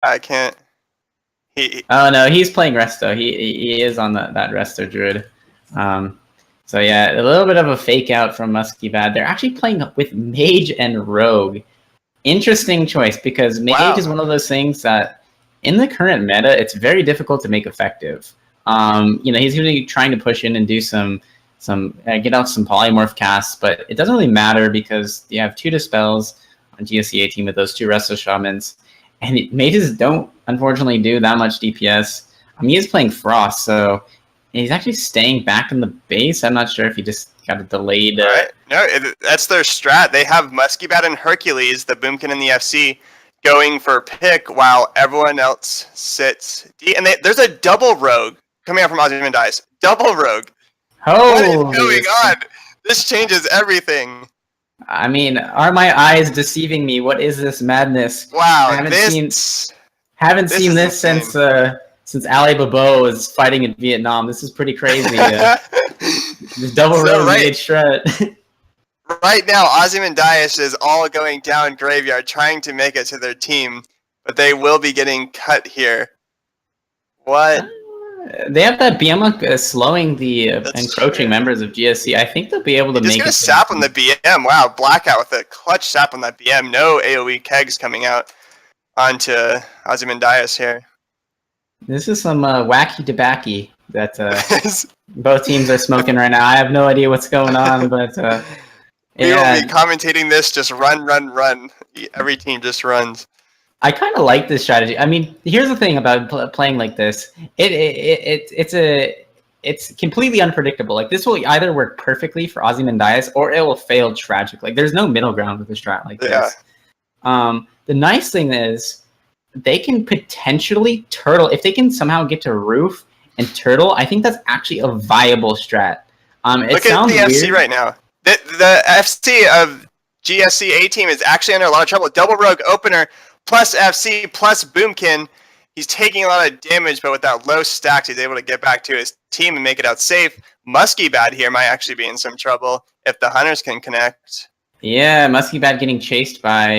I can't. Oh no, he's playing Resto. He is on that Resto Druid. So yeah, a little bit of a fake out from Musky Bad. They're actually playing with Mage and Rogue. Interesting choice, because Mage is one of those things that in the current meta, it's very difficult to make effective. You know, he's going to be trying to push in and do some get out some polymorph casts, but it doesn't really matter because you have 2 Dispels on GSC 18 with those 2 Resto Shamans, and mages don't unfortunately do that much DPS. He is playing Frost, so he's actually staying back in the base. I'm not sure if he just got a delayed. Right. No, that's their strat. They have Musky Bad and Hercules, the Boomkin and the FC, going for pick while everyone else sits D. And there's a double rogue coming out from Ozymandias. Double rogue. What is going on? This changes everything. I mean, are my eyes deceiving me? What is this madness? Wow, I haven't seen this since Ali Babo was fighting in Vietnam. This is pretty crazy. This double rogue made shred. Right now, Ozymandias is all going down graveyard, trying to make it to their team, but they will be getting cut here. What? They have that BM slowing the encroaching members of GSC. I think they'll be able to make it. Just gonna sap on the BM. Wow, Blackout with a clutch sap on that BM. No AoE kegs coming out onto Ozymandias here. This is some wacky tobacco that both teams are smoking right now. I have no idea what's going on, but we will be commentating this. Just run, run, run. Every team just runs. I kind of like this strategy. I mean, here's the thing about playing like this. It's completely unpredictable. Like, this will either work perfectly for Ozymandias or it will fail tragically. Like, there's no middle ground with a strat like this. The nice thing is they can potentially turtle. If they can somehow get to roof and turtle, I think that's actually a viable strat. Look at the FC right now. The FC of GSC A team is actually under a lot of trouble. Double rogue opener plus FC plus Boomkin. He's taking a lot of damage, but with that low stacks, he's able to get back to his team and make it out safe. Musky Bad here might actually be in some trouble if the Hunters can connect. Yeah, Musky Bad getting chased by,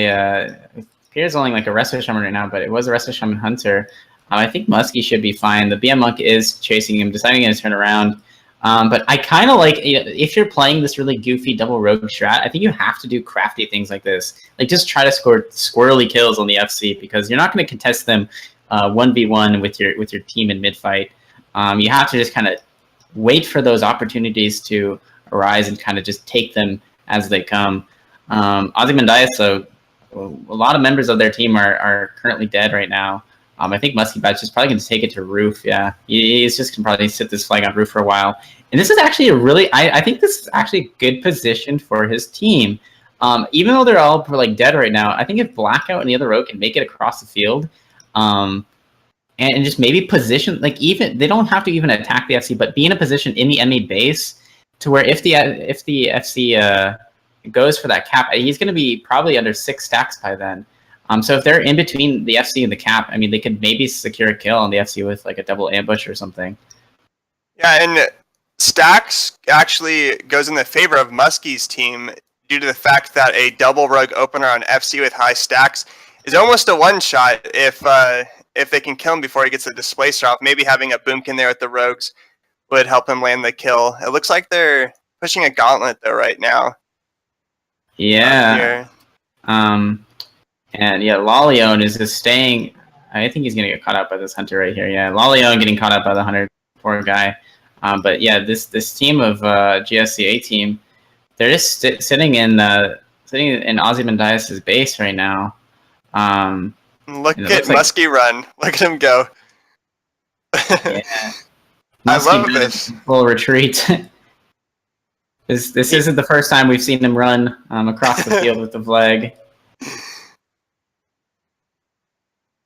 it appears only like a Resto Shaman right now, but it was a Resto Shaman Hunter. I think Musky should be fine. The BM Monk is chasing him, deciding to turn around. But I kind of like, if you're playing this really goofy double rogue strat, I think you have to do crafty things like this. Like, just try to score squirrely kills on the FC, because you're not going to contest them 1v1 with your team in mid-fight. You have to just kind of wait for those opportunities to arise and kind of just take them as they come. Ozymandias, so a lot of members of their team are currently dead right now. I think Musky Bad's just probably going to take it to roof. Yeah, he's just going to probably sit this flag on roof for a while. And this is actually a really, I think this is actually a good position for his team. Even though they're all like dead right now, I think if Blackout and the other rogue can make it across the field, and just maybe position, like, even they don't have to even attack the FC, but be in a position in the enemy base to where if the FC goes for that cap, he's going to be probably under 6 stacks by then. So if they're in between the FC and the cap, I mean, they could maybe secure a kill on the FC with like a double ambush or something. Yeah, and stacks actually goes in the favor of Musky's team due to the fact that a double rogue opener on FC with high stacks is almost a one-shot if they can kill him before he gets the displacer off. Maybe having a Boomkin there with the rogues would help him land the kill. It looks like they're pushing a gauntlet though right now. Yeah. And yeah, Lalion is just staying. I think he's going to get caught up by this Hunter right here. Yeah, Lalion getting caught up by the Hunter. Poor guy. But yeah, this team of GSCA team, they're just sitting in Ozymandias' base right now. Look at Musky run. Look at him go. Yeah. I love this. Full retreat. This isn't the first time we've seen him run across the field with the flag.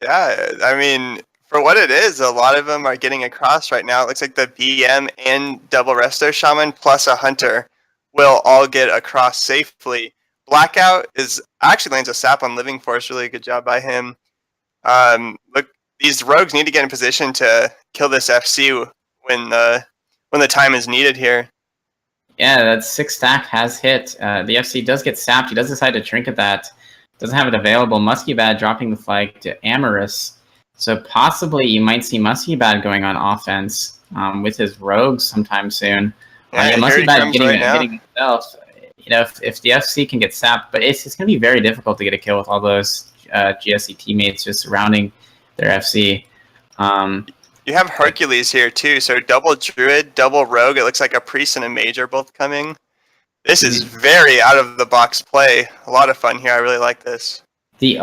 Yeah, I mean, for what it is, a lot of them are getting across right now. It looks like the BM and double Resto Shaman plus a Hunter will all get across safely. Blackout actually lands a sap on Living Force. Really good job by him. Look, these rogues need to get in position to kill this FC when the time is needed here. Yeah, that 6 stack has hit. The FC does get sapped. He does decide to trinket that. Doesn't have it available. Musky Bad dropping the flag to Amorous. So possibly you might see Muskybad going on offense with his rogues sometime soon. Yeah, here he Muskybad comes right now. hitting himself. If the FC can get sapped, but it's going to be very difficult to get a kill with all those GSC teammates just surrounding their FC. You have Hercules here too, so double Druid, double Rogue. It looks like a Priest and a Major both coming. This is very out of the box play. A lot of fun here. I really like this. The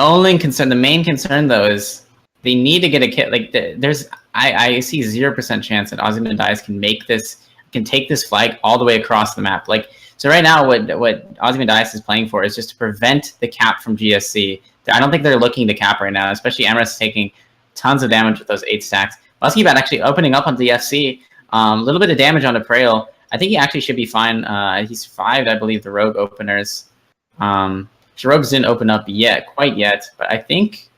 main concern though, is they need to get a kit. Like I see 0% chance that Ozymandias can take this flag all the way across the map. Like so, right now, what Ozymandias is playing for is just to prevent the cap from GSC. I don't think they're looking to cap right now, especially Emrys taking tons of damage with those 8 stacks. Muskybad actually opening up on the FC. A little bit of damage on the Prail. I think he actually should be fine. He's 5, I believe, the Rogue openers. Rogues didn't open up quite yet, but I think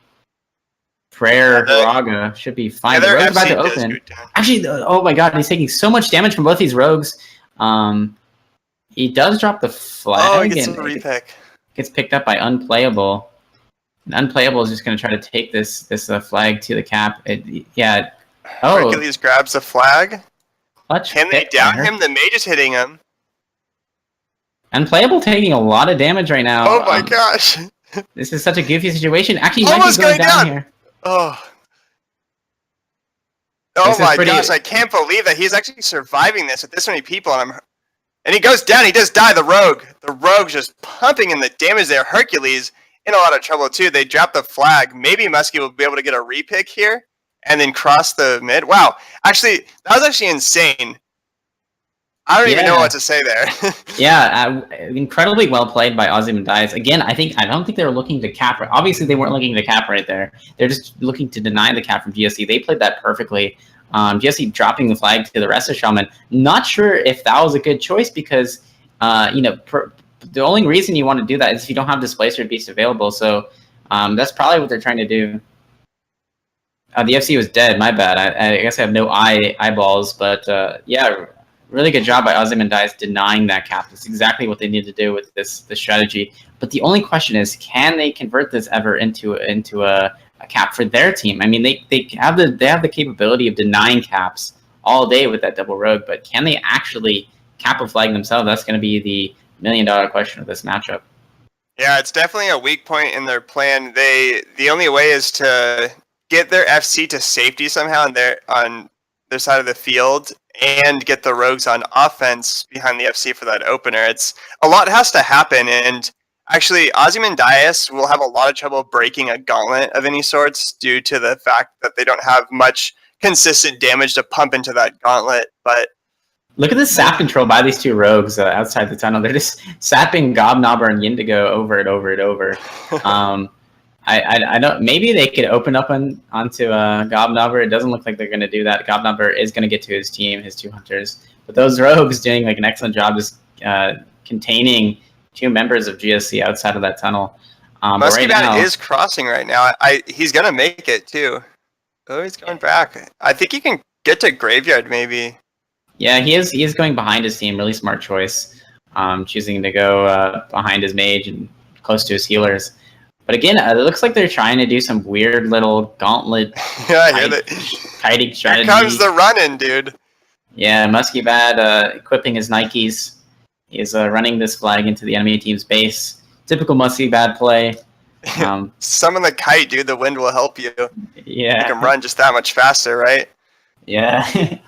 Prayer Haraga should be fine. The Rogue's about to open. Actually, oh my god, he's taking so much damage from both these Rogues. He does drop the flag. Oh, he gets a repick. Gets picked up by Unplayable. And Unplayable is just going to try to take this flag to the cap. Hercules grabs the flag. Can they down him? The mage is hitting him. Unplayable taking a lot of damage right now. Oh my gosh. This is such a goofy situation. Actually, almost going down here. Oh my gosh, I can't believe that he's actually surviving this with this many people on him. And he goes down, he does die, the Rogue. The Rogue's just pumping in the damage there. Hercules in a lot of trouble too. They drop the flag. Maybe Muskie will be able to get a repick here and then cross the mid. Wow, actually, that was actually insane. I don't even know what to say there. Incredibly well played by Ozymandias. Again, I don't think they were looking to cap. Obviously, they weren't looking to cap right there. They're just looking to deny the cap from GSC. They played that perfectly. GSC dropping the flag to the rest of Shaman. Not sure if that was a good choice because, the only reason you want to do that is if you don't have Displacer Beast available. So that's probably what they're trying to do. The FC was dead. My bad. I guess I have no eyeballs, but really good job by Ozymandias denying that cap. That's exactly what they need to do with this strategy. But the only question is, can they convert this ever into a cap for their team? I mean, they have the capability of denying caps all day with that double Rogue, but can they actually cap a flag themselves? That's going to be the $1 million question of this matchup. Yeah, it's definitely a weak point in their plan. The only way is to get their FC to safety somehow on their side of the field and get the Rogues on offense behind the FC for that opener. It's a lot has to happen, and actually Ozymandias will have a lot of trouble breaking a gauntlet of any sorts due to the fact that they don't have much consistent damage to pump into that gauntlet. But look at the sap control by these two Rogues outside the tunnel. They're just sapping Gobnobber and Yindigo over and over and over. I don't. Maybe they could open up onto Gobnobber. It doesn't look like they're going to do that. Gobnobber is going to get to his team, his 2 hunters. But those Rogues doing like an excellent job just containing 2 members of GSC outside of that tunnel. Muskybad is crossing right now. He's going to make it too. Oh, he's going back. I think he can get to Graveyard maybe. Yeah, he is going behind his team. Really smart choice. Choosing to go behind his mage and close to his healers. But again, it looks like they're trying to do some weird little gauntlet kiting strategy. Here comes the run-in, dude. Yeah, Muskybad equipping his Nikes. He is running this flag into the enemy team's base. Typical Muskybad play. Summon the kite, dude. The wind will help you. Yeah. Make him run just that much faster, right? Yeah.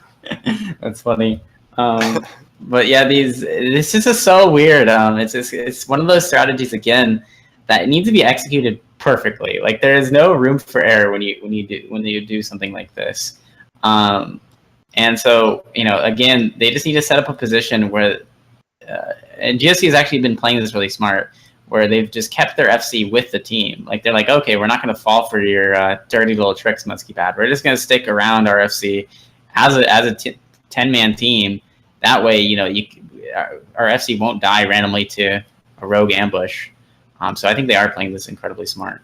That's funny. But yeah, this is just so weird. It's one of those strategies again that it needs to be executed perfectly. Like there is no room for error when you do something like this. And so again, they just need to set up a position where, and GSC has actually been playing this really smart, where they've just kept their FC with the team. Like they're like, okay, we're not going to fall for your dirty little tricks, Muskybad. We're just going to stick around our FC as a 10-man team. That way, our FC won't die randomly to a rogue ambush. So I think they are playing this incredibly smart.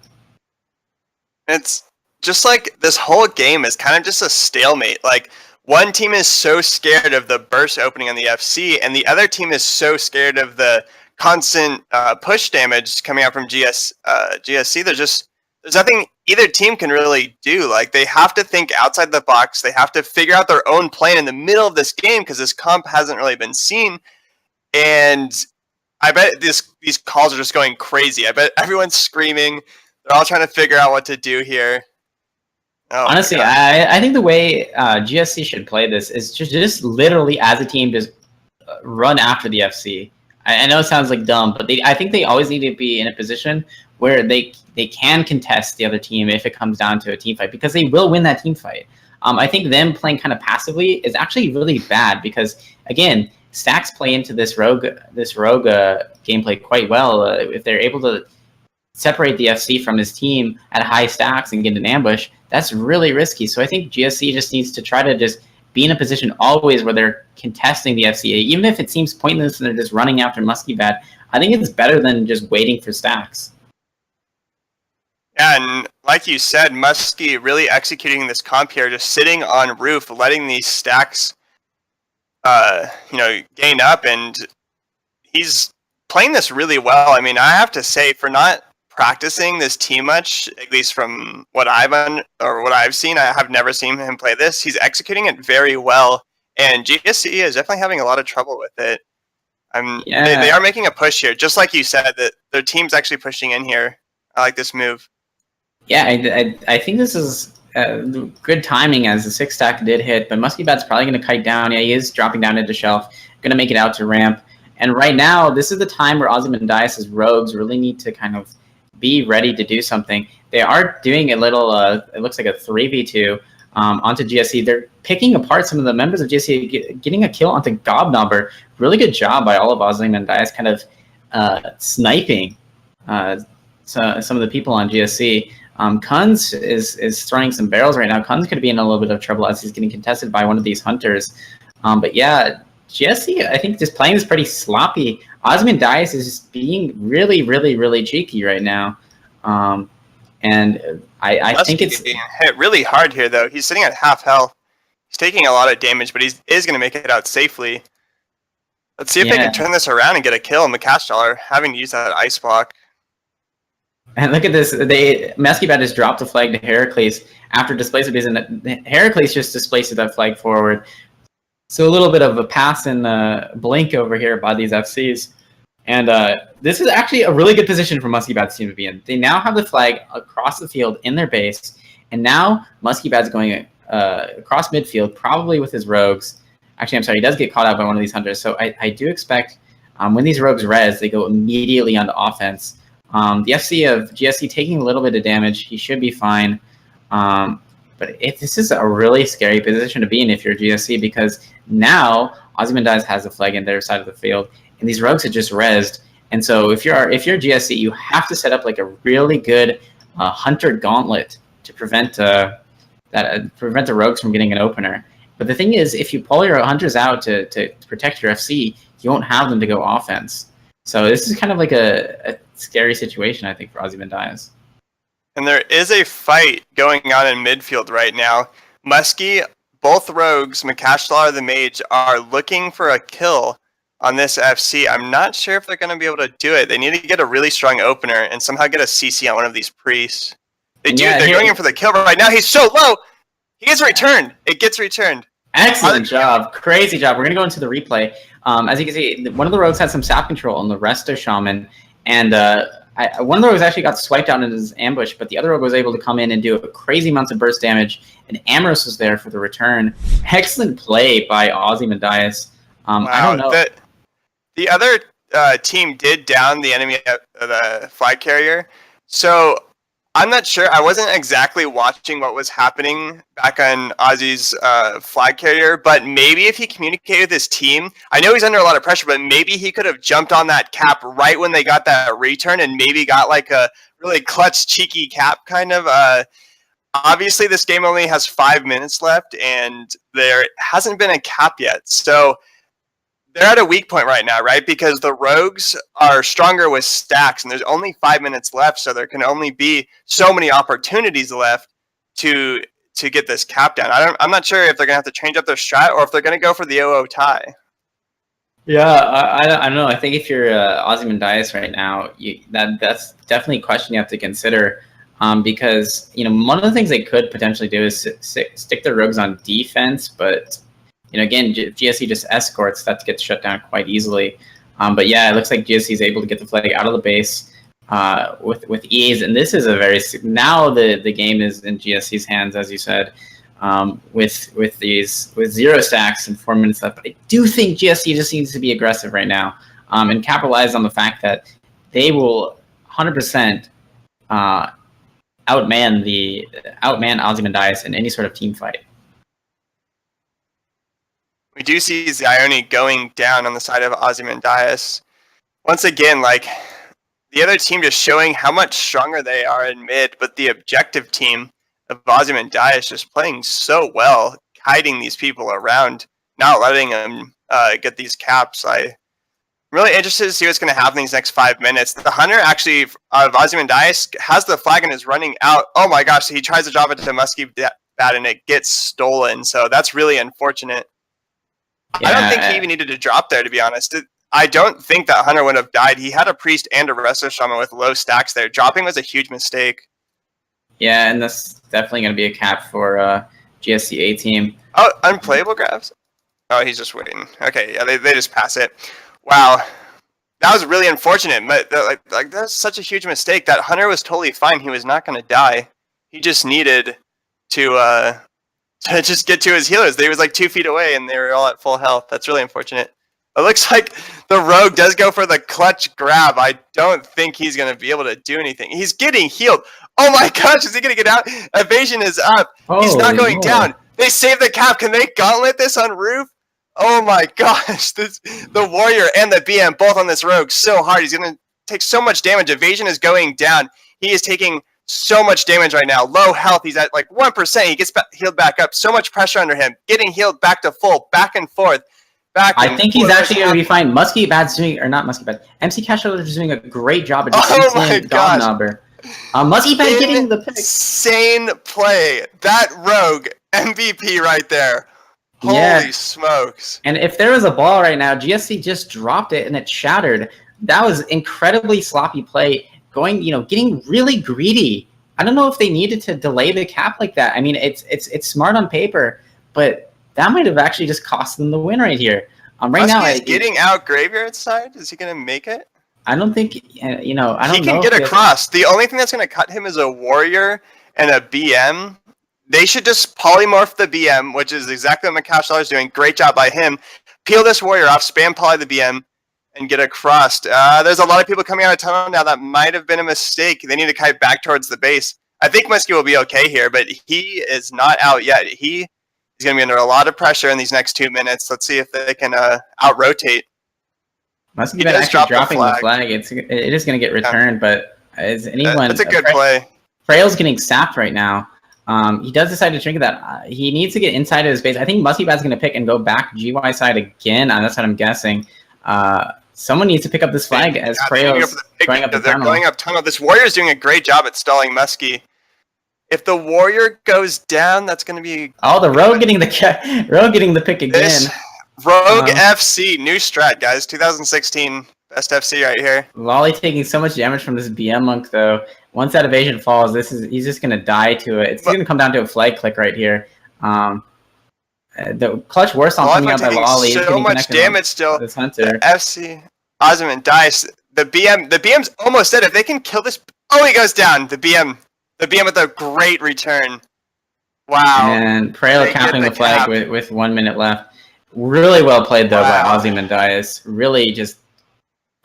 It's just like this whole game is kind of just a stalemate. Like one team is so scared of the burst opening on the FC, and the other team is so scared of the constant push damage coming out from GSC. There's nothing either team can really do. Like, they have to think outside the box. They have to figure out their own plan in the middle of this game because this comp hasn't really been seen. And I bet these calls are just going crazy. I bet everyone's screaming. They're all trying to figure out what to do here. Oh, Honestly, I think the way GSC should play this is just literally as a team just run after the FC. I know it sounds like dumb, but I think they always need to be in a position where they can contest the other team if it comes down to a team fight, because they will win that team fight. I think them playing kind of passively is actually really bad because, again, stacks play into this rogue gameplay quite well. If they're able to separate the FC from his team at high stacks and get an ambush, that's really risky. So I think GSC just needs to try to just be in a position always where they're contesting the FCA, even if it seems pointless and they're just running after Muskie Bat. I think it's better than just waiting for stacks. Yeah, and like you said, Muskie really executing this comp here, just sitting on roof, letting these stacks, gain up, and he's playing this really well. I mean, I have to say, for not practicing this team much, at least from what I've seen, I have never seen him play this. He's executing it very well, and GSC is definitely having a lot of trouble with it. They are making a push here, just like you said, that their team's actually pushing in here. I like this move. Yeah, I think this is good timing as the 6 stack did hit, but Muskie Bat's probably going to kite down. Yeah, he is dropping down into shelf, going to make it out to ramp. And right now, this is the time where Ozymandias' rogues really need to kind of be ready to do something. They are doing a little, it looks like a 3v2 onto GSC. They're picking apart some of the members of GSC, getting a kill onto Gobnobber. Really good job by all of Ozymandias kind of sniping some of the people on GSC. Kunz is throwing some barrels right now. Kunz could be in a little bit of trouble as he's getting contested by one of these hunters. But yeah, GSC, I think, just playing is pretty sloppy. Ozymandias is just being really, really, really cheeky right now. And I think it's being hit really hard here, though. He's sitting at half health. He's taking a lot of damage, but he is going to make it out safely. Let's see if they can turn this around and get a kill. Makash having to use that ice block. And look at this. Muskie Bat just dropped a flag to Heracles after displacement, and Heracles just displaced that flag forward. So a little bit of a pass and blink over here by these FCs. And this is actually a really good position for Muskie Bat's team to be in. They now have the flag across the field in their base. And now Muskie Bat's going across midfield, probably with his rogues. Actually, I'm sorry, he does get caught out by one of these hunters. So I do expect when these rogues res, they go immediately onto offense. The FC of GSC taking a little bit of damage. He should be fine. But this is a really scary position to be in if you're GSC, because now Ozymandias has the flag in their side of the field, and these rogues are just rezzed. And so if you're GSC, you have to set up like a really good hunter gauntlet to prevent the rogues from getting an opener. But the thing is, if you pull your hunters out to protect your FC, you won't have them to go offense. So this is kind of like a scary situation, I think, for Ozymandias. And there is a fight going on in midfield right now. Muskie, both rogues, Makashlar, the mage, are looking for a kill on this FC. I'm not sure if they're going to be able to do it. They need to get a really strong opener and somehow get a CC on one of these priests. They're going in for the kill right now. He's so low. He gets returned. It gets returned. Excellent job. Crazy job. We're going to go into the replay. As you can see, one of the rogues had some sap control on the Resto Shaman, and one of the rogues actually got swiped out in his ambush, but the other rogue was able to come in and do a crazy amount of burst damage, and Amorous was there for the return. Excellent play by Ozymandias. Wow. I don't know. The other team did down the enemy, the flag carrier, so I'm not sure. I wasn't exactly watching what was happening back on Ozzy's flag carrier, but maybe if he communicated with his team, I know he's under a lot of pressure, but maybe he could have jumped on that cap right when they got that return and maybe got like a really clutch, cheeky cap kind of. Obviously, this game only has 5 minutes left, and there hasn't been a cap yet. So they're at a weak point right now, right? Because the rogues are stronger with stacks, and there's only 5 minutes left, so there can only be so many opportunities left to get this cap down. I'm not sure if they're gonna have to change up their strat or if they're gonna go for the 0-0 tie. Yeah, I don't know. I think if you're Ozymandias right now, that's definitely a question you have to consider. because one of the things they could potentially do is stick their rogues on defense, but again, GSC just escorts, that gets shut down quite easily. But yeah, it looks like GSC is able to get the flag out of the base with ease, and this is now the game is in GSC's hands, as you said, with 0 stacks and 4 minutes left. But I do think GSC just needs to be aggressive right now and capitalize on the fact that they will 100% outman Ozymandias in any sort of team fight. We do see Zione going down on the side of Ozymandias. Once again, like, the other team just showing how much stronger they are in mid, but the objective team of Ozymandias just playing so well, hiding these people around, not letting them get these caps. I'm really interested to see what's going to happen in these next 5 minutes. The Hunter actually, of Ozymandias, has the flag and is running out. Oh my gosh, he tries to drop it to Musky Bat and it gets stolen, so that's really unfortunate. Yeah. I don't think he even needed to drop there, to be honest. I don't think that Hunter would have died. He had a Priest and a Resto Shaman with low stacks there. Dropping was a huge mistake. Yeah, and that's definitely going to be a cap for GSC A team. Oh, unplayable grabs? Oh, he's just waiting. Okay, yeah, they just pass it. Wow. That was really unfortunate. But like that's such a huge mistake. That Hunter was totally fine. He was not going to die. He just needed to just get to his healers. They was like 2 feet away, and they were all at full health. That's really unfortunate. It looks like the Rogue does go for the clutch grab. I don't think he's going to be able to do anything. He's getting healed. Oh my gosh, is he going to get out? Evasion is up. He's not going down. They saved the cap. Can they gauntlet this on roof? Oh my gosh. The Warrior and the BM both on this Rogue so hard. He's going to take so much damage. Evasion is going down. He is taking so much damage right now. Low health. He's at like 1%. He gets healed back up. So much pressure under him. Getting healed back to full. Back and forth. I think he's actually going to be fine. Musky Bat's doing, or not Musky Bat, MC Cashler is doing a great job of just Godnobber. Musky Bat getting the pick. Insane play. That Rogue MVP right there. Holy smokes. And if there was a ball right now, GSC just dropped it and it shattered. That was incredibly sloppy play. Getting really greedy. I don't know if they needed to delay the cap like that. I mean, it's smart on paper, but that might have actually just cost them the win right here. Right now, he's getting out Graveyard side. Is he going to make it? I don't think. I don't know. He can get across. The only thing that's going to cut him is a Warrior and a BM. They should just polymorph the BM, which is exactly what Makash is doing. Great job by him. Peel this Warrior off, spam poly the BM, and get across. There's a lot of people coming out of tunnel now. That might have been a mistake. They need to kite back towards the base. I think Muskie will be okay here, but he is not out yet. He's going to be under a lot of pressure in these next 2 minutes. Let's see if they can out-rotate. Muskie actually dropping the flag. It is going to get returned, but is anyone... That's a good play. Frail's getting sapped right now. He does decide to drink that. He needs to get inside of his base. I think Muskie Bat's going to pick and go back GY side again. That's what I'm guessing. Someone needs to pick up this flag as Frail's going up the tunnel. They're going up tunnel. This Warrior's doing a great job at stalling Muskie. If the Warrior goes down, that's going to be... Oh, the Rogue getting the pick again. This Rogue FC, new strat, guys. 2016 best FC right here. Lolly taking so much damage from this BM monk, though. Once that evasion falls, he's just going to die to it. It's going to come down to a flag click right here. The clutch worst on coming out by Lolly. So much damage still. This Hunter. FC Ozymandias. The BM's almost dead. If they can kill this... Oh, he goes down. The BM with a great return. Wow. And Prail capping the flag with 1 minute left. Really well played, though, by Ozymandias. Really just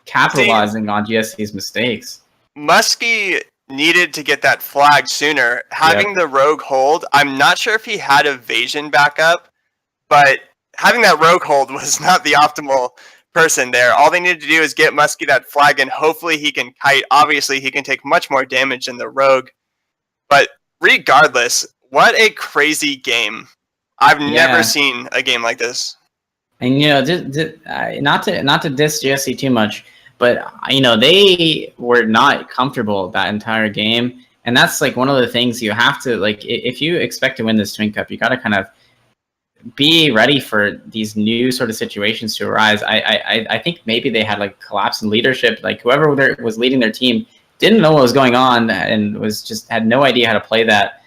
capitalizing on GSC's mistakes. Muskie needed to get that flag sooner. Having the Rogue hold, I'm not sure if he had evasion backup, but having that Rogue hold was not the optimal person there. All they needed to do is get Muskie that flag, and hopefully he can kite. Obviously, he can take much more damage than the Rogue. But regardless, what a crazy game. I've never seen a game like this. And, not to diss GSC too much, but, they were not comfortable that entire game. And that's, one of the things you have to, if you expect to win this Twin Cup, you got to kind of be ready for these new sort of situations to arise. I think maybe they had, collapse in leadership. Whoever was leading their team didn't know what was going on and was just had no idea how to play that.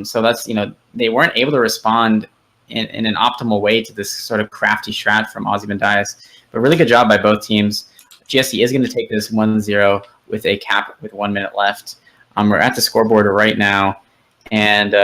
So that's, they weren't able to respond in an optimal way to this sort of crafty strat from Ozymandias. But really good job by both teams. GSC is going to take this 1-0 with a cap with 1 minute left. We're at the scoreboard right now, and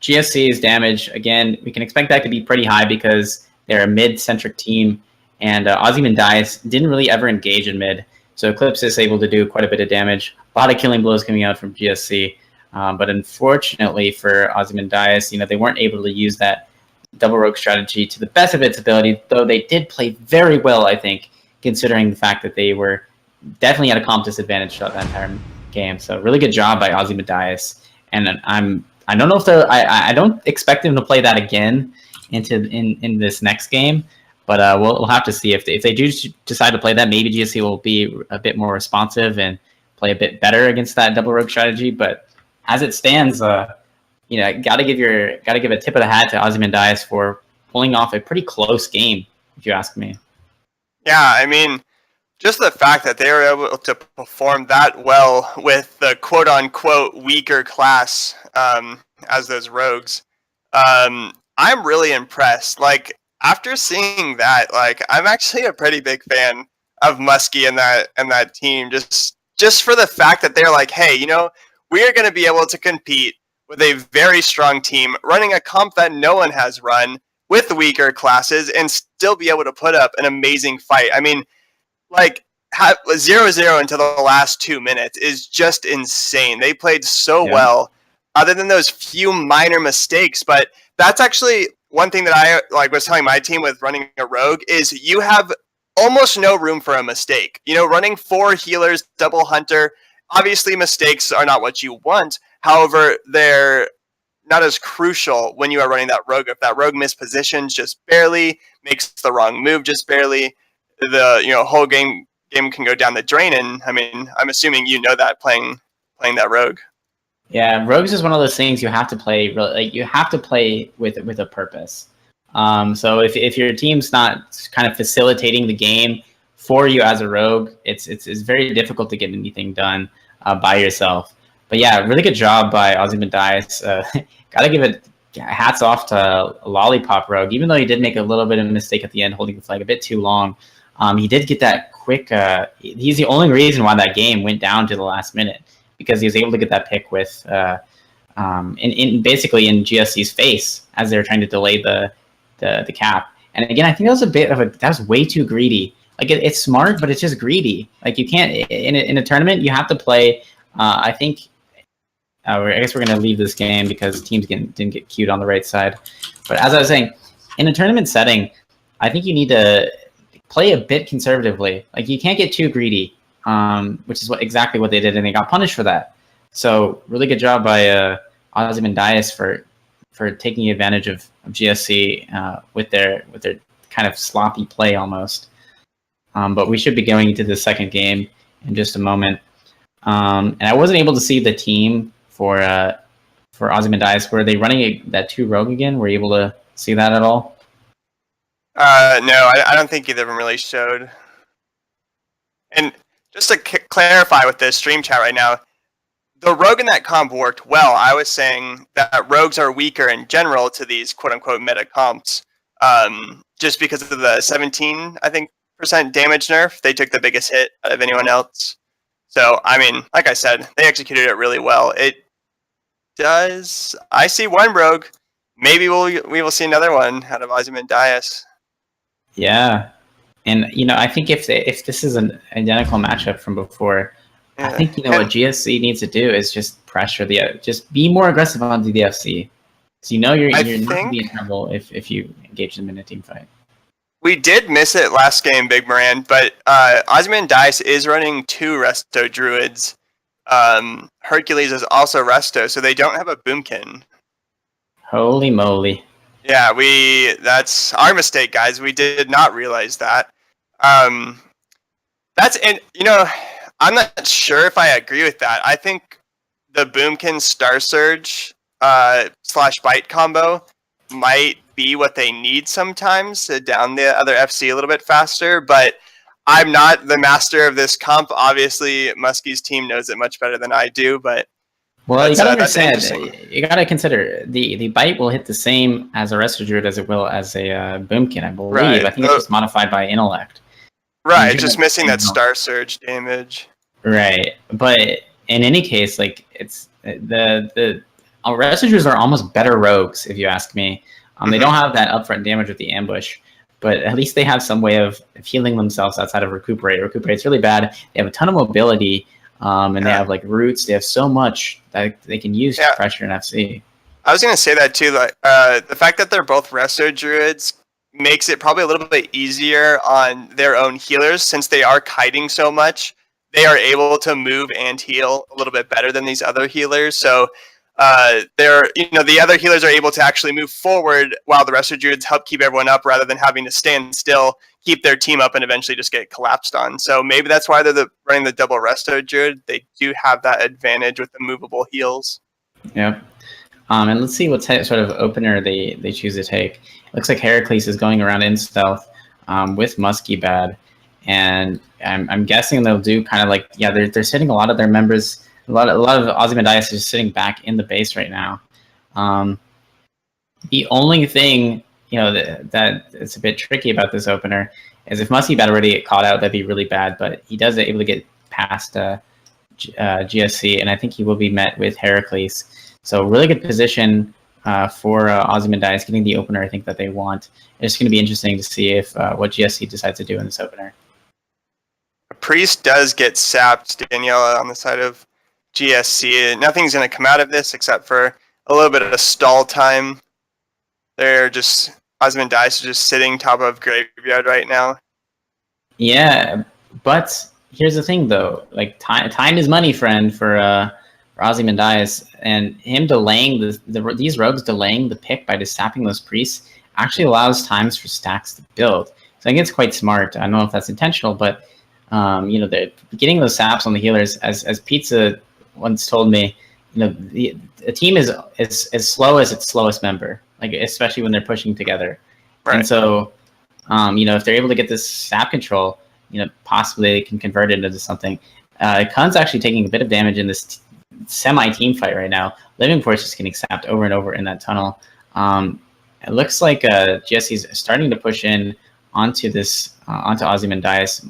GSC's damage, again, we can expect that to be pretty high because they're a mid-centric team, and Ozymandias didn't really ever engage in mid, so Eclipse is able to do quite a bit of damage. A lot of killing blows coming out from GSC, but unfortunately for Ozymandias, they weren't able to use that double rogue strategy to the best of its ability, though they did play very well, I think, considering the fact that they were definitely at a comp disadvantage throughout that entire game. So really good job by Ozymandias, and I don't know if I don't expect them to play that again in this next game, but we'll have to see if they do decide to play that. Maybe GSC will be a bit more responsive and play a bit better against that double rogue strategy. But as it stands, gotta give a tip of the hat to Ozymandias for pulling off a pretty close game, if you ask me. Yeah, I mean, just the fact that they were able to perform that well with the quote-unquote weaker class as those rogues, I'm really impressed. Like, after seeing that, like, I'm actually a pretty big fan of Muskie and that team, just for the fact that they're like, hey, we are going to be able to compete with a very strong team, running a comp that no one has run with weaker classes, and still be able to put up an amazing fight. I mean, like, 0-0 until the last 2 minutes is just insane. They played so well, other than those few minor mistakes. But that's actually one thing that I was telling my team with running a rogue is you have almost no room for a mistake. Running 4 healers, double hunter, obviously mistakes are not what you want. However, they're not as crucial when you are running that rogue. If that rogue mispositions just barely, makes the wrong move just barely, the whole game can go down the drain. And I mean, I'm assuming that playing that rogue. Yeah, rogues is one of those things you have to play. Like, you have to play with a purpose. So if your team's not kind of facilitating the game for you as a rogue, it's very difficult to get anything done by yourself. But yeah, really good job by Ozymandias. Gotta give it hats off to Lollipop Rogue, even though he did make a little bit of a mistake at the end, holding the flag a bit too long. He did get that quick. He's the only reason why that game went down to the last minute, because he was able to get that pick with basically in GSC's face as they were trying to delay the cap. And again, I think that was way too greedy. Like, it's smart, but it's just greedy. Like, you can't in a tournament. You have to play. I think. I guess we're going to leave this game because teams didn't get queued on the right side. But as I was saying, in a tournament setting, I think you need to play a bit conservatively. Like, you can't get too greedy, which is exactly what they did, and they got punished for that. So really good job by Ozymandias for taking advantage of GSC with their kind of sloppy play almost. But we should be going into the second game in just a moment. And I wasn't able to see the team for Ozymandias. Were they running that 2 rogue again? Were you able to see that at all? No, I don't think either of them really showed. And just to clarify with the stream chat right now, the rogue in that comp worked well. I was saying that rogues are weaker in general to these quote-unquote meta comps, just because of the 17, I think, % damage nerf. They took the biggest hit out of anyone else. So, I mean, like I said, they executed it really well. I see one rogue. Maybe we will see another one out of Ozymandias. Yeah, and I think if this is an identical matchup from before, I think what GSC needs to do is just pressure just be more aggressive on the FC. So you're not going to be in trouble if you engage them in a team fight. We did miss it last game, Big Moran, but Ozymandias is running 2 Resto Druids. Hercules is also Resto, so they don't have a Boomkin. Holy moly. Yeah, that's our mistake, guys. We did not realize that. I'm not sure if I agree with that. I think the Boomkin Star Surge / Bite combo might be what they need sometimes to down the other FC a little bit faster, but I'm not the master of this comp. Obviously, Muskie's team knows it much better than I do, but Well, you gotta that's understand. interesting. You gotta consider the bite will hit the same as a Resto Druid as it will as a Boomkin, I believe. Right. I think it's just modified by intellect. And Right, just generally the missing same that health. Star Surge damage. Right, but in any case, like it's the Resto Druids are almost better rogues, if you ask me. They don't have that upfront damage with the ambush, but at least they have some way of healing themselves outside of recuperate. Recuperate's really bad. They have a ton of mobility. And they have like roots. They have so much that they can use to pressure an FC. I was gonna say that too. Like the fact that they're both Resto Druids makes it probably a little bit easier on their own healers since they are kiting so much. They are able to move and heal a little bit better than these other healers. So the other healers are able to actually move forward while the Resto Druids help keep everyone up rather than having to stand still, keep their team up, and eventually just get collapsed on. So maybe that's why they're running the double Resto Druid. They do have that advantage with the movable heals. Yep. And let's see what sort of opener they choose to take. Looks like Heracles is going around in stealth with Musky Bad, and I'm guessing they'll do kind of like they're sitting a lot of their members. A lot of Ozymandias is sitting back in the base right now. The only thing that it's a bit tricky about this opener is if Musky Bad already get caught out, that'd be really bad. But he does able to get past GSC, and I think he will be met with Heracles. So really good position for Ozymandias getting the opener I think that they want. It's going to be interesting to see if what GSC decides to do in this opener. Priest does get sapped, Daniela, on the side of GSC. Nothing's going to come out of this except for a little bit of a stall time. They're just Ozymandias is just sitting top of Graveyard right now. Yeah, but here's the thing though, like time is money, friend, for Ozymandias, and him delaying these rogues delaying the pick by just sapping those priests actually allows times for stacks to build. So I think it's quite smart. I don't know if that's intentional, but they're getting those saps on the healers. As Pizza once told me, the team is as slow as its slowest member, like especially when they're pushing together. Right. And so, if they're able to get this sap control, possibly they can convert it into something. Kun's actually taking a bit of damage in this semi-team fight right now. Living Force is getting sapped over and over in that tunnel. It looks like GSC's starting to push in onto Ozymandias.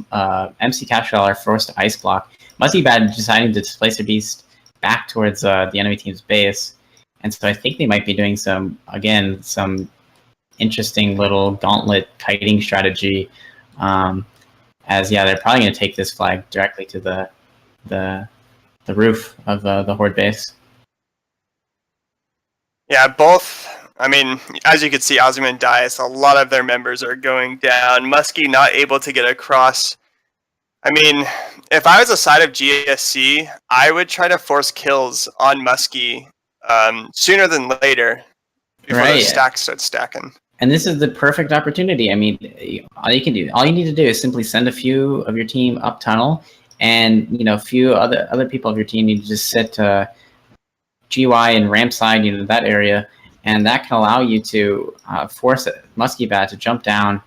MC Capital are forced to ice block. Musty Bad deciding to displace their beast back towards the enemy team's base. And so I think they might be doing some interesting little gauntlet kiting strategy. They're probably going to take this flag directly to the roof of the Horde base. Yeah, both. I mean, as you can see, Ozymandias, a lot of their members are going down. Muskie not able to get across. I mean, if I was a side of GSC, I would try to force kills on Muskie sooner than later before the stacks start stacking. And this is the perfect opportunity. I mean, all you need to do is simply send a few of your team up tunnel, and a few other people of your team need to just sit GY and ramp side, that area, and that can allow you to force Musky Bat to jump down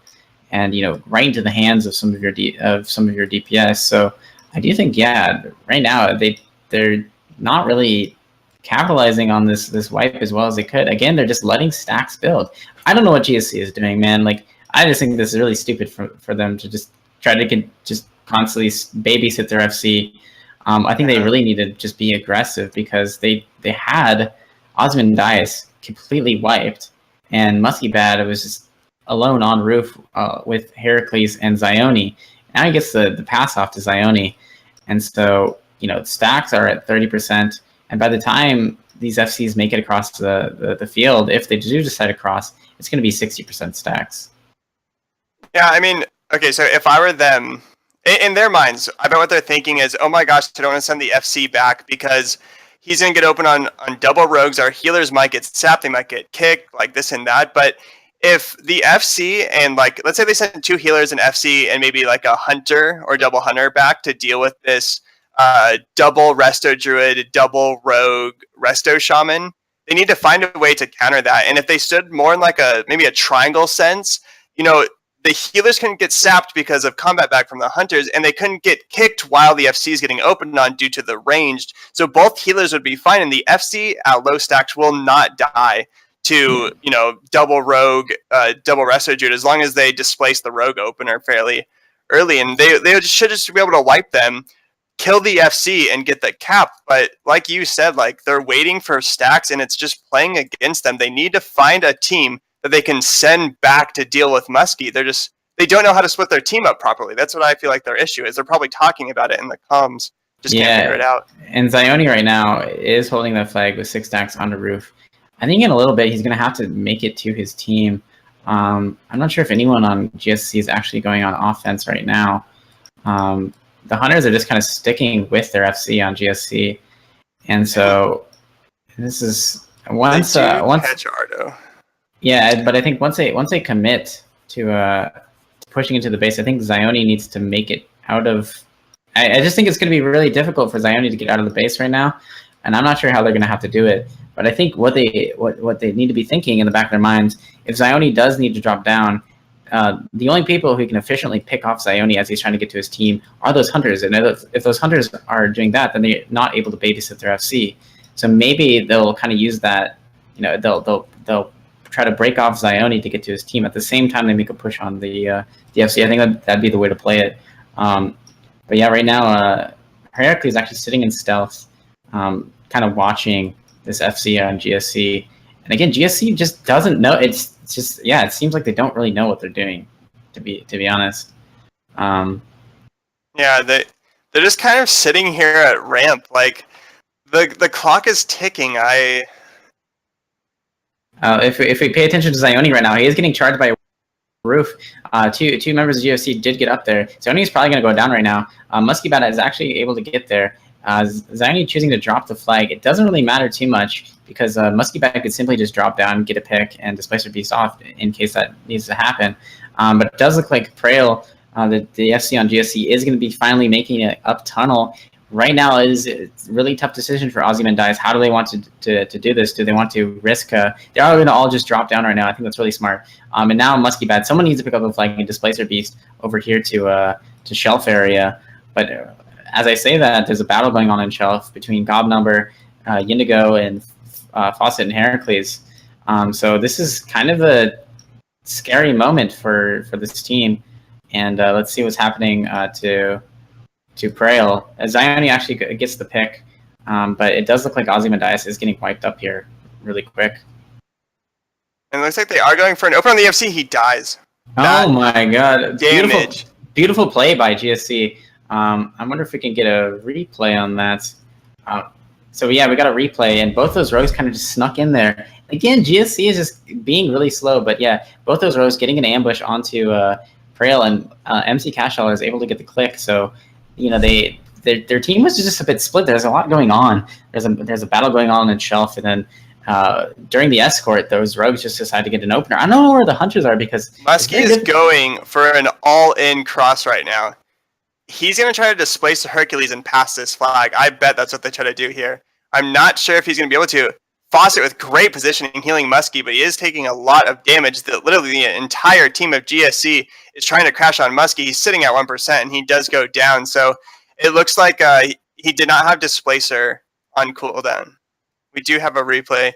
and right into the hands of some of your DPS. So I do think right now they're not really capitalizing on this wipe as well as they could. Again, they're just letting stacks build. I don't know what GSC is doing, man. Like, I just think this is really stupid for them to just try to just constantly babysit their FC. I think they really need to just be aggressive because they had Ozymandias completely wiped, and Musky Bad was just alone on roof with Heracles and Zione. Now he gets the pass off to Zione, and so stacks are at 30%. And by the time these FCs make it across the field, if they do decide to cross, it's going to be 60% stacks. Yeah, I mean, okay, so if I were them, in their minds, I bet what they're thinking is, oh my gosh, I don't want to send the FC back because he's going to get open on double rogues. Our healers might get sapped, they might get kicked, like this and that. But if the FC and let's say they send 2 healers, an FC, and maybe like a hunter or double hunter back to deal with this double Resto Druid, double Rogue, Resto Shaman, they need to find a way to counter that. And if they stood more in maybe a triangle sense, the healers couldn't get sapped because of combat back from the hunters, and they couldn't get kicked while the FC is getting opened on due to the ranged. So both healers would be fine, and the FC at low stacks will not die to double rogue, double resto Jude as long as they displace the rogue opener fairly early, and they should just be able to wipe them, kill the FC, and get the cap. But like you said, like they're waiting for stacks, and it's just playing against them. They need to find a team that they can send back to deal with Muskie. They don't know how to split their team up properly. That's what I feel like their issue is. They're probably talking about it in the comms, just can't figure it out. And Zioni right now is holding the flag with 6 stacks on the roof. I think in a little bit he's going to have to make it to his team. I'm not sure if anyone on GSC is actually going on offense right now. The Hunters are just kind of sticking with their FC on GSC, and so this is once catch Ardo. Yeah, but I think once they commit to pushing into the base, I think Zioni needs to make it out of. I just think it's going to be really difficult for Zioni to get out of the base right now, and I'm not sure how they're going to have to do it. But I think what they need to be thinking in the back of their minds, if Zioni does need to drop down, the only people who can efficiently pick off Zioni as he's trying to get to his team are those Hunters. And if those Hunters are doing that, then they're not able to babysit their FC. So maybe they'll kind of use that. They'll try to break off Zioni to get to his team. At the same time, they make a push on the FC. I think that'd be the way to play it. But yeah, right now, Heracles is actually sitting in stealth, kind of watching this FC on GSC. And again, GSC just doesn't know. It's just, yeah, it seems like they don't really know what they're doing, to be honest. Yeah, they're just kind of sitting here at ramp. Like, the clock is ticking. If we pay attention to Zioni right now, he is getting charged by a roof. Two members of GSC did get up there. Zioni is probably going to go down right now. Muskie Bat is actually able to get there. Zioni choosing to drop the flag. It doesn't really matter too much because Muskie Bat could simply just drop down, get a pick, and Displacer Beast off in case that needs to happen. But it does look like Prail, the FC on GSC, is going to be finally making it up tunnel. Right now, it's a really tough decision for Ozymandias. How do they want to do this? Do they want to risk? They're going to all just drop down right now. I think that's really smart. And now Muskie Bat, someone needs to pick up a flag and Displacer Beast over here to Shelf area. But as I say that, there's a battle going on in Shelf between Gobnumber, Yindigo, and Fawcett and Heracles. So this is kind of a scary moment for this team. And let's see what's happening to Prail. Zioni actually gets the pick, but it does look like Ozymandias is getting wiped up here really quick. And it looks like they are going for an open on the FC. He dies. Oh my god. Damage. Beautiful play by GSC. I wonder if we can get a replay on that. So yeah, we got a replay, and both those rogues kind of just snuck in there. Again, GSC is just being really slow, but yeah, both those rogues getting an ambush onto Prail, and MC Cashall is able to get the click. So their team was just a bit split. There's a lot going on. There's a battle going on in Shelf, and then during the escort, those rogues just decide to get an opener. I don't know where the Hunters are because Muskie is going for an all-in cross right now. He's going to try to displace the Hercules and pass this flag. I bet that's what they try to do here. I'm not sure if he's going to be able to. Fawcett with great positioning, healing Muskie, but he is taking a lot of damage. Literally the entire team of GSC is trying to crash on Muskie. He's sitting at 1%, and he does go down. So it looks like he did not have Displacer on cooldown. We do have a replay.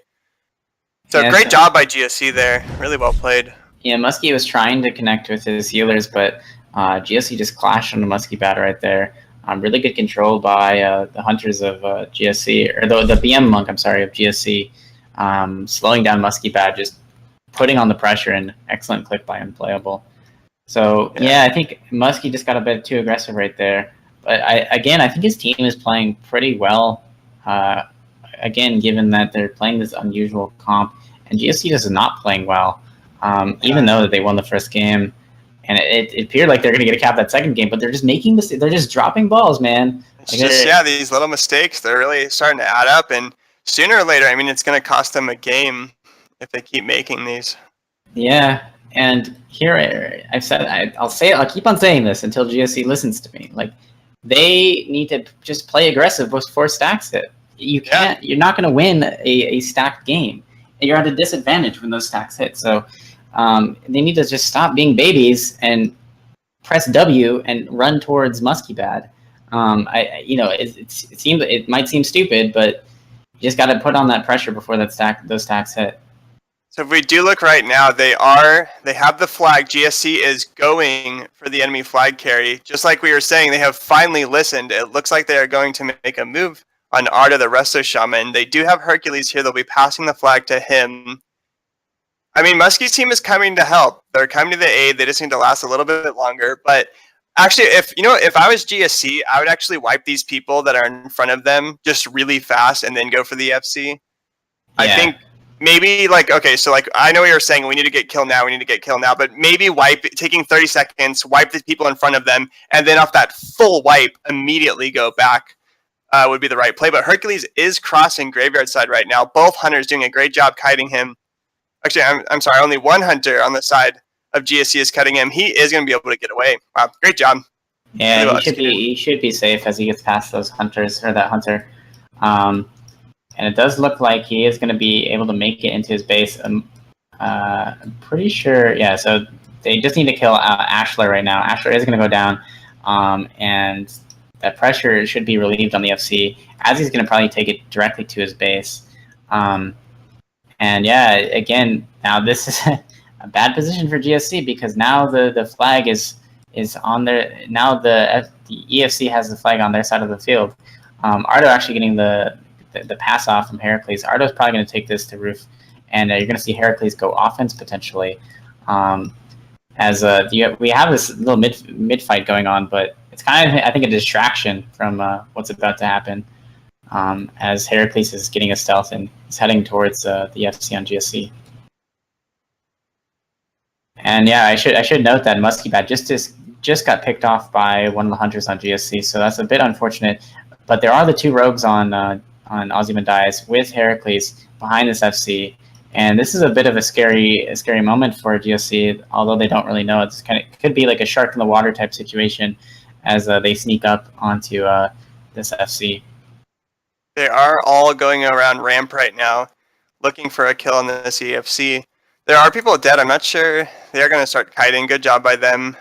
So great job by GSC there. Really well played. Yeah, Muskie was trying to connect with his healers, but GSC just clashed on the Muskie Bat right there. Really good control by the Hunters of GSC, or the BM Monk, I'm sorry, of GSC, slowing down Muskie Bat, just putting on the pressure, and excellent click by Unplayable. So, yeah, I think Muskie just got a bit too aggressive right there. But, I think his team is playing pretty well, again, given that they're playing this unusual comp, and GSC is not playing well, even though they won the first game. And it appeared like they're going to get a cap that second game, but they're just making this. They're just dropping balls, man. These little mistakes, they're really starting to add up, and sooner or later, I mean, it's going to cost them a game if they keep making these. Yeah, and here I've said I'll keep on saying this until GSC listens to me. Like, they need to just play aggressive before stacks hit. You can't. Yeah. You're not going to win a stacked game. You're at a disadvantage when those stacks hit. So. They need to just stop being babies and press W and run towards Muskie Bad. It might seem stupid, but you just got to put on that pressure before those stacks hit. So if we do look right now, they have the flag. GSC is going for the enemy flag carry. Just like we were saying, they have finally listened. It looks like they are going to make a move on Arda, the Resto Shaman. They do have Hercules here. They'll be passing the flag to him. I mean, Muskie's team is coming to help. They're coming to the aid. They just need to last a little bit longer. But actually, if I was GSC, I would actually wipe these people that are in front of them just really fast and then go for the FC. Yeah. I think maybe I know what you're saying. We need to get killed now. But maybe taking 30 seconds, wipe the people in front of them, and then off that full wipe, immediately go back would be the right play. But Hercules is crossing Graveyard side right now. Both hunters doing a great job kiting him. Actually, I'm sorry, only one hunter on the side of GSC is cutting him. He is going to be able to get away. Wow, great job. Yeah, he should be safe as he gets past those hunters, or that hunter. And it does look like he is going to be able to make it into his base. I'm pretty sure, yeah, so they just need to kill Ashler right now. Ashler is going to go down, and that pressure should be relieved on the FC, as he's going to probably take it directly to his base. And yeah, again, now this is a bad position for GSC, because now the flag is on their. Now the EFC has the flag on their side of the field. Ardo actually getting the pass off from Heracles. Ardo's probably going to take this to Roof, and you're going to see Heracles go offense potentially. We have this little mid fight going on, but it's kind of, I think, a distraction from what's about to happen. As Heracles is getting a stealth and is heading towards the FC on GSC. And yeah, I should note that Muskie Bat just got picked off by one of the hunters on GSC, so that's a bit unfortunate. But there are the two rogues on Ozymandias with Heracles behind this FC, and this is a bit of a scary moment for GSC, although they don't really know. It could be like a shark in the water type situation as they sneak up onto this FC. They are all going around ramp right now, looking for a kill on the CFC. There are people dead. I'm not sure. They are going to start kiting. Good job by them.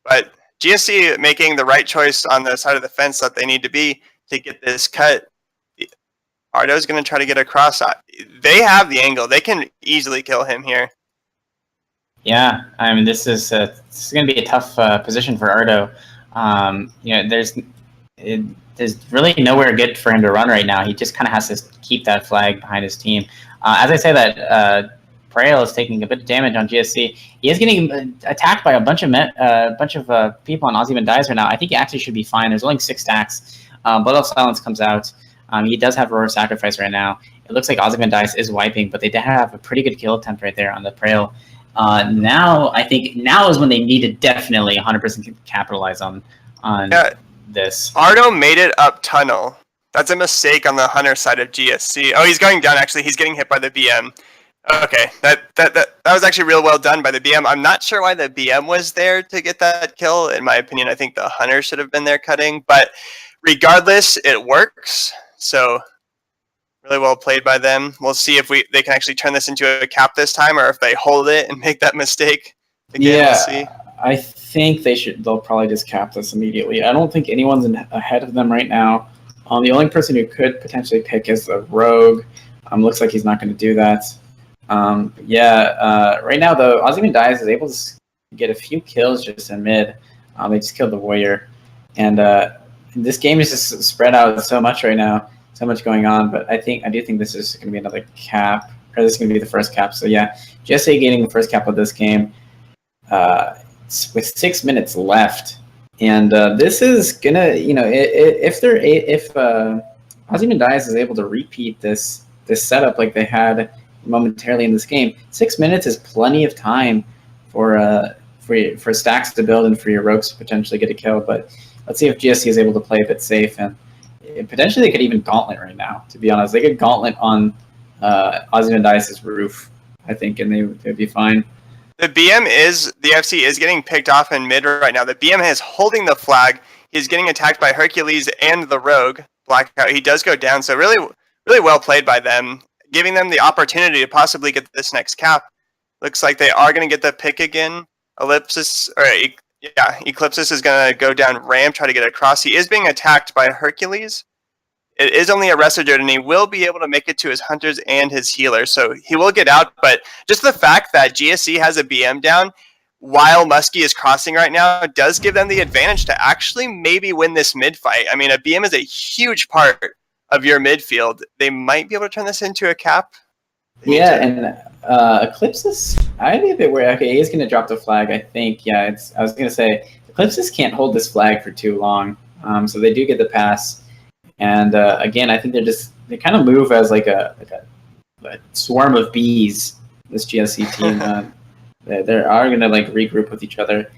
But GSC making the right choice on the side of the fence that they need to be to get this cut. Ardo's going to try to get across. They have the angle. They can easily kill him here. Yeah, I mean, this is going to be a tough position for Ardo. There's really nowhere good for him to run right now. He just kind of has to keep that flag behind his team. As I say that, Prail is taking a bit of damage on GSC. He is getting attacked by a bunch of people on Ozymandias right now. I think he actually should be fine. There's only 6 stacks. Blood of Silence comes out. He does have Roar Sacrifice right now. It looks like Ozymandias is wiping, but they did have a pretty good kill attempt right there on the Prail. I think now is when they need to definitely 100% capitalize on this. Ardo made it up tunnel. That's a mistake on the hunter side of GSC. Oh, he's going down, actually. He's getting hit by the BM. Okay, that was actually real well done by the BM. I'm not sure why the BM was there to get that kill. In my opinion, I think the hunter should have been there cutting. But regardless, it works. So really well played by them. We'll see if they can actually turn this into a cap this time, or if they hold it and make that mistake again. Yeah, we'll see. I think they'll probably just cap this immediately. I don't think anyone's ahead of them right now. The only person who could potentially pick is the rogue. Looks like he's not going to do that. Right now, though, Ozymandias is able to get a few kills just in mid. They just killed the warrior. And this game is just spread out so much right now, so much going on. But I do think this is going to be another cap, or this is going to be the first cap. So yeah, GSA getting the first cap of this game with 6 minutes left. And this is going to, if Ozymandias is able to repeat this setup like they had momentarily in this game, 6 minutes is plenty of time for stacks to build and for your rogues to potentially get a kill. But let's see if GSC is able to play a bit safe, and potentially they could even gauntlet right now. To be honest, they could gauntlet on Ozymandias' roof, I think, and they'd be fine. The FC is getting picked off in mid right now. The BM is holding the flag. He's getting attacked by Hercules and the rogue Blackout. He does go down, so really, really well played by them, giving them the opportunity to possibly get this next cap. Looks like they are going to get the pick again. Eclipsis is going to go down ramp, try to get across. He is being attacked by Hercules. It is only a Restodude, and he will be able to make it to his Hunters and his Healer, so he will get out. But just the fact that GSC has a BM down while Muskie is crossing right now does give them the advantage to actually maybe win this mid fight. I mean, a BM is a huge part of your midfield. They might be able to turn this into a cap. Yeah, and Eclipsis, I'd be a bit worried. Okay, he's going to drop the flag, I think. Yeah, I was going to say, Eclipsis can't hold this flag for too long, so they do get the pass. And again, I think they kind of move as like a swarm of bees. This GSC team, they are gonna like regroup with each other,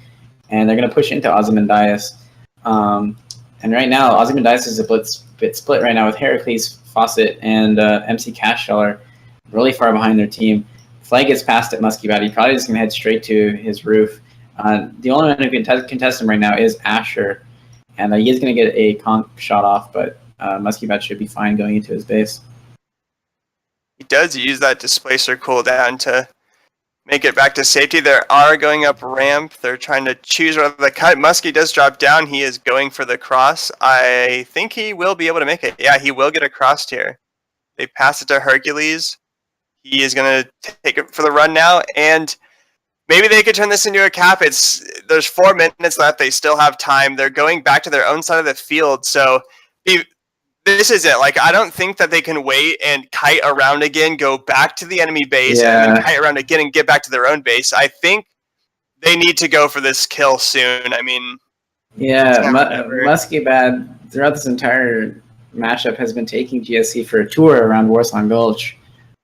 and they're gonna push into Ozymandias. And right now, Ozymandias is a bit split right now with Heracles, Fawcett, and MC Cash are really far behind their team. Flag gets passed at Muskie Bat. He probably just gonna head straight to his roof. The only one who can contest him right now is Asher, and he is gonna get a comp shot off, but Muskie Bat should be fine going into his base. He does use that displacer cooldown to make it back to safety. They are going up ramp. They're trying to choose whether the cut. Muskie does drop down. He is going for the cross. I think he will be able to make it. Yeah, he will get across here. They pass it to Hercules. He is going to take it for the run now, and maybe they could turn this into a cap. There's 4 minutes left. They still have time. They're going back to their own side of the field, so this is it. Like, I don't think that they can wait and kite around again, go back to the enemy base, and then kite around again and get back to their own base. I think they need to go for this kill soon. I mean, Muskie Bat throughout this entire matchup has been taking GSC for a tour around Warsong Gulch.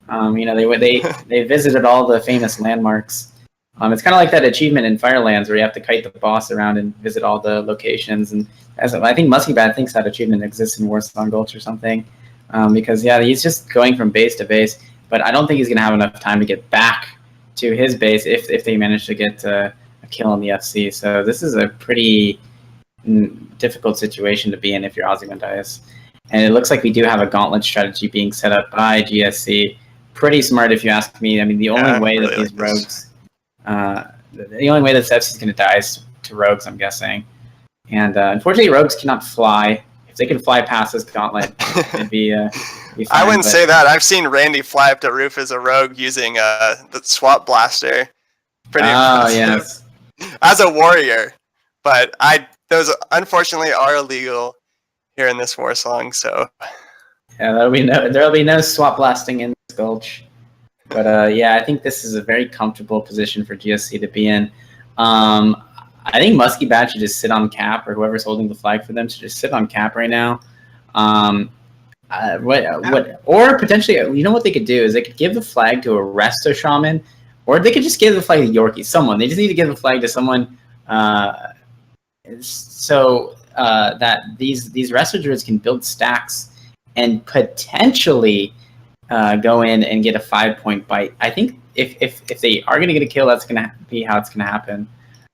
They visited all the famous landmarks. It's kind of like that achievement in Firelands where you have to kite the boss around and visit all the locations. And I think Muskie Bat thinks that achievement exists in Warsong Gulch or something, because he's just going from base to base. But I don't think he's going to have enough time to get back to his base if they manage to get a kill in the FC. So this is a pretty difficult situation to be in if you're Ozymandias. And it looks like we do have a gauntlet strategy being set up by GSC. Pretty smart, if you ask me. I mean, the only way that these rogues, the only way that FC is going to die is to rogues, I'm guessing. And unfortunately, rogues cannot fly. If they could fly past this gauntlet, it'd be fine. I wouldn't say that. I've seen Randy fly up the roof as a rogue using the swap blaster. Pretty impressive. Yes. As a warrior, but those unfortunately are illegal here in this Warsong. So yeah, there'll be no swap blasting in this gulch. But I think this is a very comfortable position for GSC to be in. I think Muskie Bat should just sit on cap, or whoever's holding the flag for them should just sit on cap right now. Or potentially, you know what they could do is they could give the flag to a Resto Shaman, or they could just give the flag to Yorkie. Someone. They just need to give the flag to someone, so that these Resto Druids can build stacks and potentially go in and get a 5-point bite. I think if they are going to get a kill, that's going to be how it's going to happen.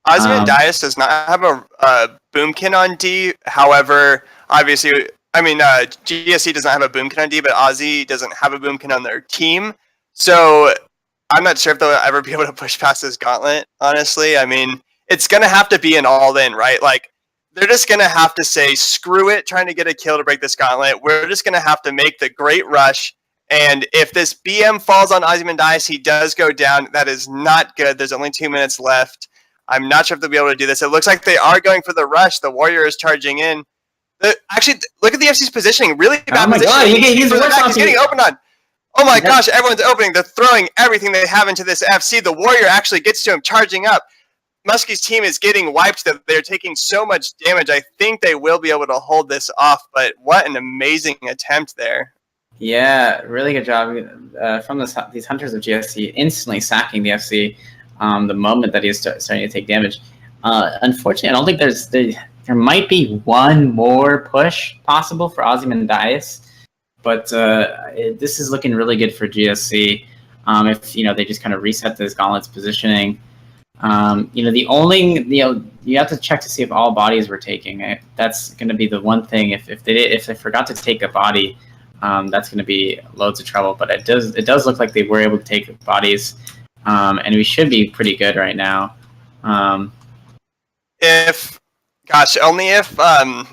Ozymandias does not have a boomkin on D. However, obviously, GSC does not have a boomkin on D, but Ozzy doesn't have a boomkin on their team. So I'm not sure if they'll ever be able to push past this gauntlet, honestly. I mean, it's going to have to be an all-in, right? Like, they're just going to have to say, screw it, trying to get a kill to break this gauntlet. We're just going to have to make the great rush. And if this BM falls on Ozymandias, he does go down. That is not good. There's only 2 minutes left. I'm not sure if they'll be able to do this. It looks like they are going for the rush. The Warrior is charging in. Actually, look at the FC's positioning. Really bad positioning. God, he's getting opened on. Oh my gosh, everyone's opening. They're throwing everything they have into this FC. The Warrior actually gets to him, charging up. Muskie's team is getting wiped. They're taking so much damage. I think they will be able to hold this off, but what an amazing attempt there. Yeah, really good job from these Hunters of GSC, instantly sacking the FC the moment that he's starting to take damage. Unfortunately, I don't think there might be one more push possible for Ozymandias, but this is looking really good for GSC. If they just kind of reset this gauntlet's positioning. You have to check to see if all bodies were taking. That's going to be the one thing. If they forgot to take a body, that's going to be loads of trouble. But it does look like they were able to take bodies. and we should be pretty good right now. Only if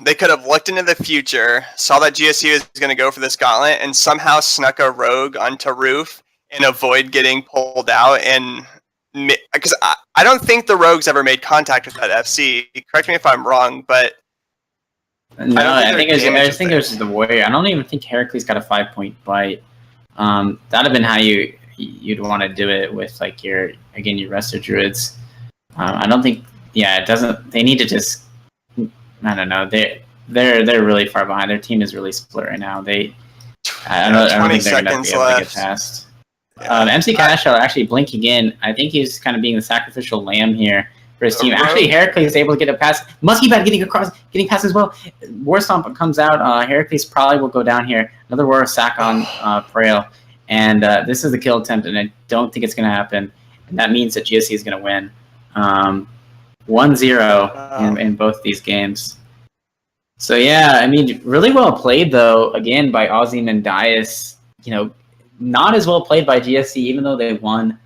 they could have looked into the future, saw that GSC was going to go for this gauntlet, and somehow snuck a rogue onto roof and avoid getting pulled out. And because I don't think the rogues ever made contact with that FC. Correct me if I'm wrong, but no, I think it was the warrior. I don't even think Heracles got a 5-point bite. That'd have been how you'd want to do it with like your resto druids. I don't think. Yeah, it doesn't. They need to just. I don't know. They're really far behind. Their team is really split right now. I don't think they're going to be able to get past. MC Cash are actually blinking in. I think he's kind of being the sacrificial lamb here for his team. Actually, Heracles is able to get a pass. Muskie Bad getting past as well. War Stomp comes out. Heracles probably will go down here. Another War Sack on Frail. And this is the kill attempt, and I don't think it's going to happen. And that means that GSC is going to win. 1-0 in both these games. So yeah, I mean, really well played though. Again by Ozymandias. Not as well played by GSC, even though they won.